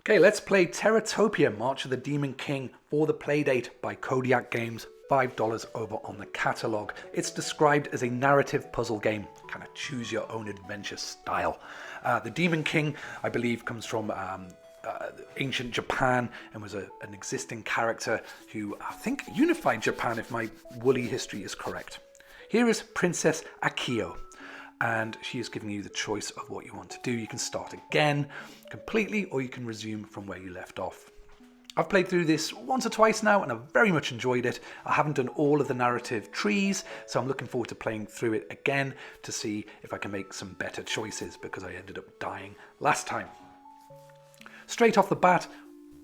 Okay, let's play Terratopia, March of the Demon King for the Playdate by Kodiak Games, $5 over on the catalogue. It's described as a narrative puzzle game, kind of choose your own adventure style. The Demon King, I believe, comes from ancient Japan and was an existing character who, I think, unified Japan if my woolly history is correct. Here is Princess Akio, and she is giving you the choice of what you want to do. You can start again completely, or you can resume from where you left off. I've played through this once or twice now, and I've very much enjoyed it. I haven't done all of the narrative trees, so I'm looking forward to playing through it again to see if I can make some better choices, because I ended up dying last time. Straight off the bat,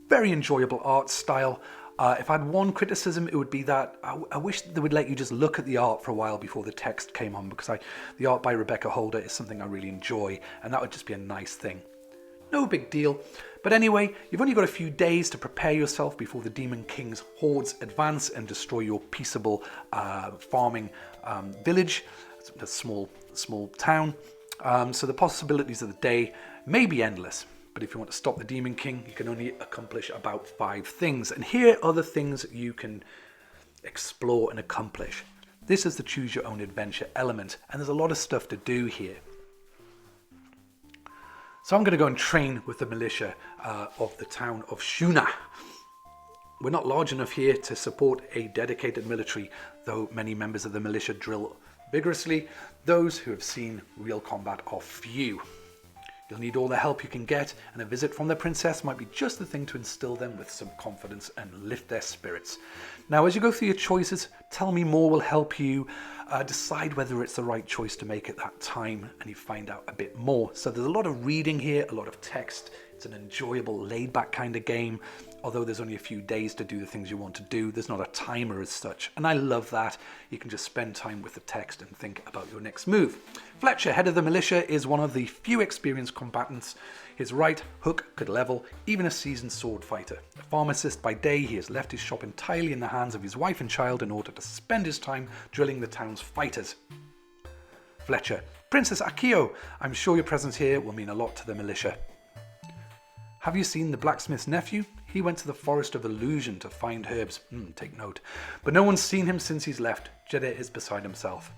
very enjoyable art style. If I had one criticism, it would be that I wish they would let you just look at the art for a while before the text came on, because the art by Rebecca Holder is something I really enjoy, and that would just be a nice thing. No big deal. But anyway, you've only got a few days to prepare yourself before the Demon King's hordes advance and destroy your peaceable farming village, a small town. So the possibilities of the day may be endless. But if you want to stop the Demon King, you can only accomplish about 5 things. And here are the things you can explore and accomplish. This is the choose your own adventure element, and there's a lot of stuff to do here. So I'm going to go and train with the militia of the town of Shuna. We're not large enough here to support a dedicated military, though many members of the militia drill vigorously. Those who have seen real combat are few. You'll need all the help you can get, and a visit from the princess might be just the thing to instill them with some confidence and lift their spirits. Now, as you go through your choices, Tell Me More will help you decide whether it's the right choice to make at that time, and you find out a bit more. So there's a lot of reading here, a lot of text. It's an enjoyable, laid-back kind of game. Although there's only a few days to do the things you want to do, there's not a timer as such, and I love that. You can just spend time with the text and think about your next move. Fletcher, head of the militia, is one of the few experienced combatants. His right hook could level even a seasoned sword fighter. A pharmacist by day, he has left his shop entirely in the hands of his wife and child in order to spend his time drilling the town's fighters. Fletcher, Princess Akio, I'm sure your presence here will mean a lot to the militia. Have you seen the blacksmith's nephew? He went to the Forest of Illusion to find herbs. Take note. But no one's seen him since he's left. Jeddah is beside himself.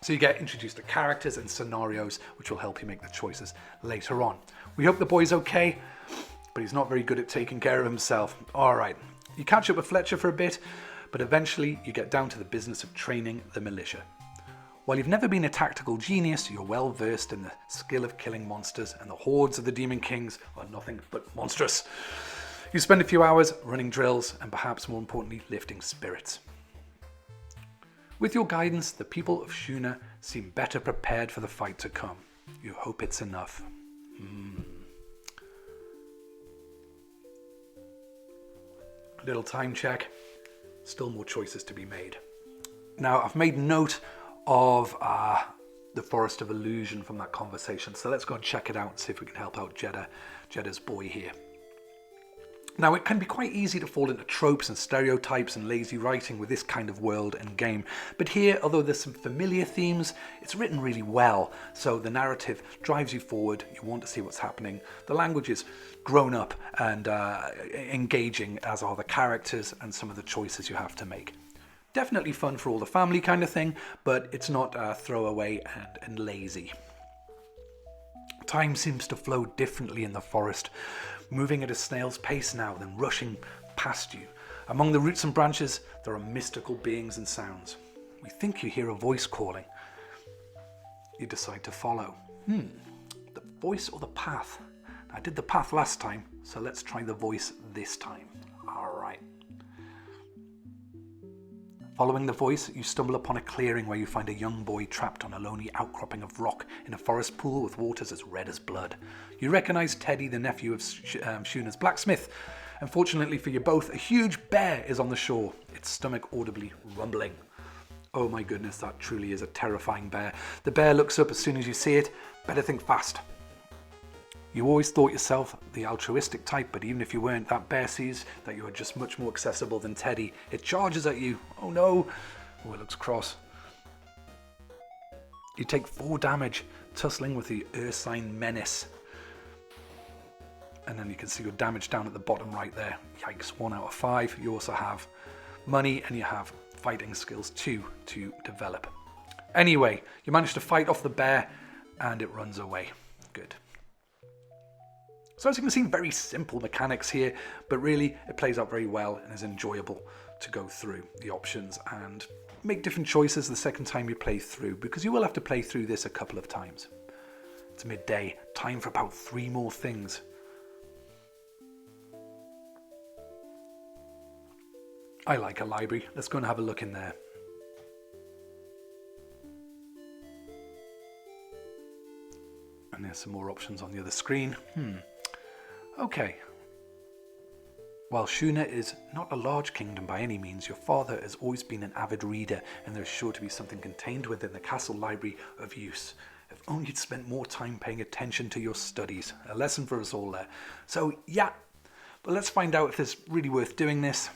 So you get introduced to characters and scenarios, which will help you make the choices later on. We hope the boy's okay, but he's not very good at taking care of himself. All right. You catch up with Fletcher for a bit, but eventually you get down to the business of training the militia. While you've never been a tactical genius, you're well versed in the skill of killing monsters, and the hordes of the Demon Kings are nothing but monstrous. You spend a few hours running drills and perhaps more importantly, lifting spirits. With your guidance, the people of Shuna seem better prepared for the fight to come. You hope it's enough. Little time check. Still more choices to be made. Now, I've made note of the Forest of Illusion from that conversation, so let's go and check it out and see if we can help out Jeddah's boy here. Now, it can be quite easy to fall into tropes and stereotypes and lazy writing with this kind of world and game, but here, although there's some familiar themes, it's written really well, so the narrative drives you forward. You want to see what's happening. The language is grown up and engaging, as are the characters and some of the choices you have to make. Definitely fun for all the family kind of thing, but it's not throwaway and lazy. Time seems to flow differently in the forest, moving at a snail's pace now, then rushing past you. Among the roots and branches, there are mystical beings and sounds. We think you hear a voice calling. You decide to follow. The voice or the path? I did the path last time, so let's try the voice this time. All right. Following the voice, you stumble upon a clearing where you find a young boy trapped on a lonely outcropping of rock in a forest pool with waters as red as blood. You recognize Teddy, the nephew of Shuna's blacksmith. Unfortunately for you both, a huge bear is on the shore, its stomach audibly rumbling. Oh my goodness, that truly is a terrifying bear. The bear looks up as soon as you see it. Better think fast. You always thought yourself the altruistic type, but even if you weren't, that bear sees that you are just much more accessible than Teddy. It charges at you. Oh no. Oh, it looks cross. You take 4 damage, tussling with the Ursine menace. And then you can see your damage down at the bottom right there. Yikes, 1 out of 5. You also have money and you have fighting skills 2 to develop. Anyway, you manage to fight off the bear and it runs away. Good. So as you can see, very simple mechanics here, but really it plays out very well and is enjoyable to go through the options and make different choices the second time you play through, because you will have to play through this a couple of times. It's midday, time for about 3 more things. I like a library. Let's go and have a look in there. And there's some more options on the other screen. Okay. While Shuna is not a large kingdom by any means, your father has always been an avid reader, and there's sure to be something contained within the castle library of use. If only you'd spent more time paying attention to your studies. A lesson for us all there. So, yeah. But let's find out if it's really worth doing this.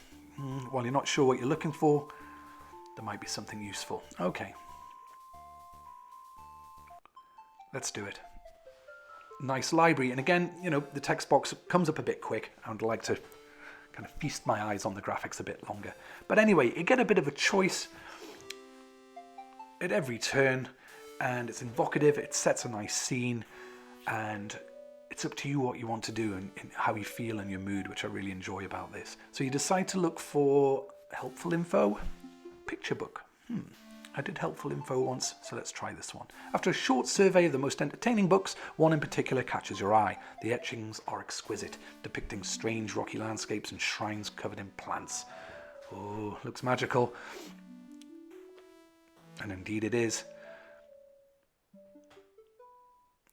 While you're not sure what you're looking for, there might be something useful. Okay. Let's do it. Nice library. And again, you know, the text box comes up a bit quick. I would like to kind of feast my eyes on the graphics a bit longer. But anyway, you get a bit of a choice at every turn, and it's evocative. It sets a nice scene, and it's up to you what you want to do and how you feel and your mood, which I really enjoy about this. So you decide to look for helpful info, picture book. I did helpful info once, so let's try this one. After a short survey of the most entertaining books, one in particular catches your eye. The etchings are exquisite, depicting strange rocky landscapes and shrines covered in plants. Oh, looks magical. And indeed it is.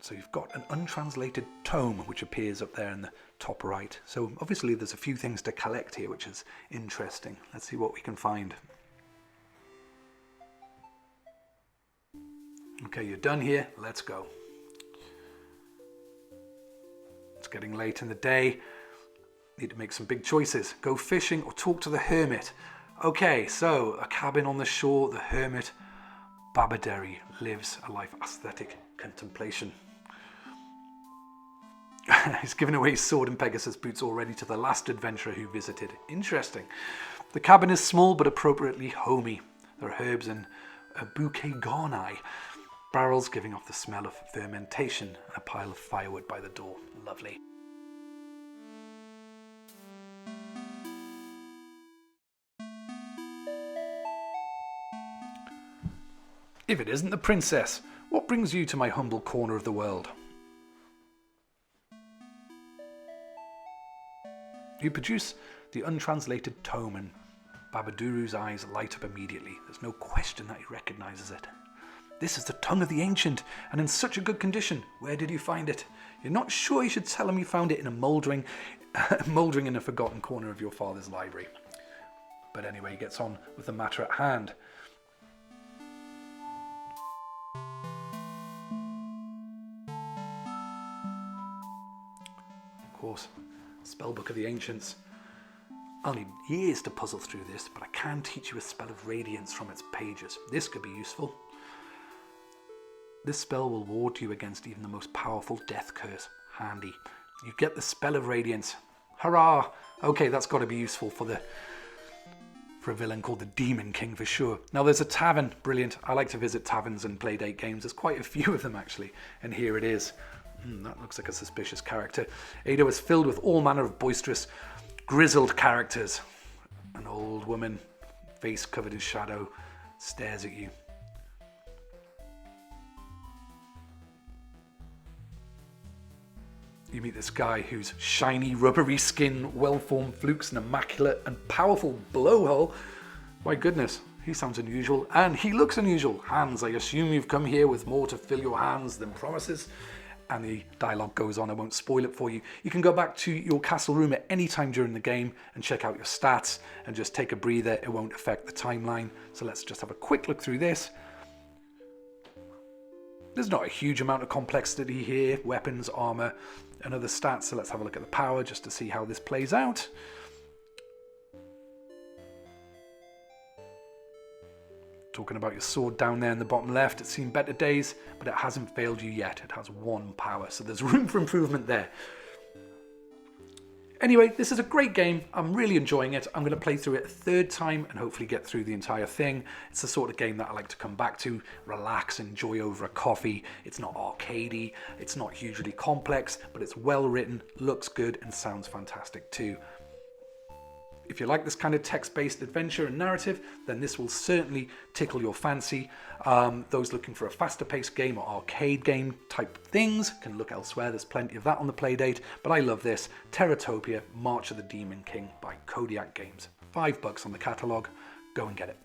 So you've got an untranslated tome which appears up there in the top right. So obviously there's a few things to collect here, which is interesting. Let's see what we can find. Okay, you're done here. Let's go. It's getting late in the day. Need to make some big choices. Go fishing or talk to the hermit. Okay, so a cabin on the shore. The hermit, Babaderi, lives a life of aesthetic contemplation. He's given away his sword and Pegasus boots already to the last adventurer who visited. Interesting. The cabin is small but appropriately homey. There are herbs and a bouquet garni, barrels giving off the smell of fermentation, and a pile of firewood by the door. Lovely. If it isn't the princess, what brings you to my humble corner of the world? You produce the untranslated tome, and Babaduru's eyes light up immediately. There's no question that he recognizes it. This is the tongue of the ancient, and in such a good condition. Where did you find it? You're not sure you should tell him you found it in a mouldering in a forgotten corner of your father's library. But anyway, he gets on with the matter at hand. Of course, Spellbook of the Ancients. I'll need years to puzzle through this, but I can teach you a spell of radiance from its pages. This could be useful. This spell will ward you against even the most powerful death curse. Handy. You get the spell of radiance. Hurrah! Okay, that's got to be useful for a villain called the Demon King for sure. Now there's a tavern. Brilliant. I like to visit taverns and Playdate games. There's quite a few of them actually. And here it is. That looks like a suspicious character. Ada is filled with all manner of boisterous, grizzled characters. An old woman, face covered in shadow, stares at you. You meet this guy whose shiny, rubbery skin, well-formed flukes, and immaculate and powerful blowhole. My goodness, he sounds unusual, and he looks unusual. Hands, I assume you've come here with more to fill your hands than promises. And the dialogue goes on, I won't spoil it for you. You can go back to your castle room at any time during the game and check out your stats and just take a breather. It won't affect the timeline. So let's just have a quick look through this. There's not a huge amount of complexity here. Weapons, armor, and other stats. So let's have a look at the power just to see how this plays out. Talking about your sword down there in the bottom left, it's seen better days, but it hasn't failed you yet. It has 1 power, so there's room for improvement there. Anyway, this is a great game. I'm really enjoying it. I'm going to play through it a third time and hopefully get through the entire thing. It's the sort of game that I like to come back to, relax, enjoy over a coffee. It's not arcadey, it's not hugely complex, but it's well written, looks good, and sounds fantastic too. If you like this kind of text-based adventure and narrative, then this will certainly tickle your fancy. Those looking for a faster-paced game or arcade game type things can look elsewhere. There's plenty of that on the Playdate, but I love this. Terratopia, March of the Demon King by Kodiak Games. $5 on the catalogue. Go and get it.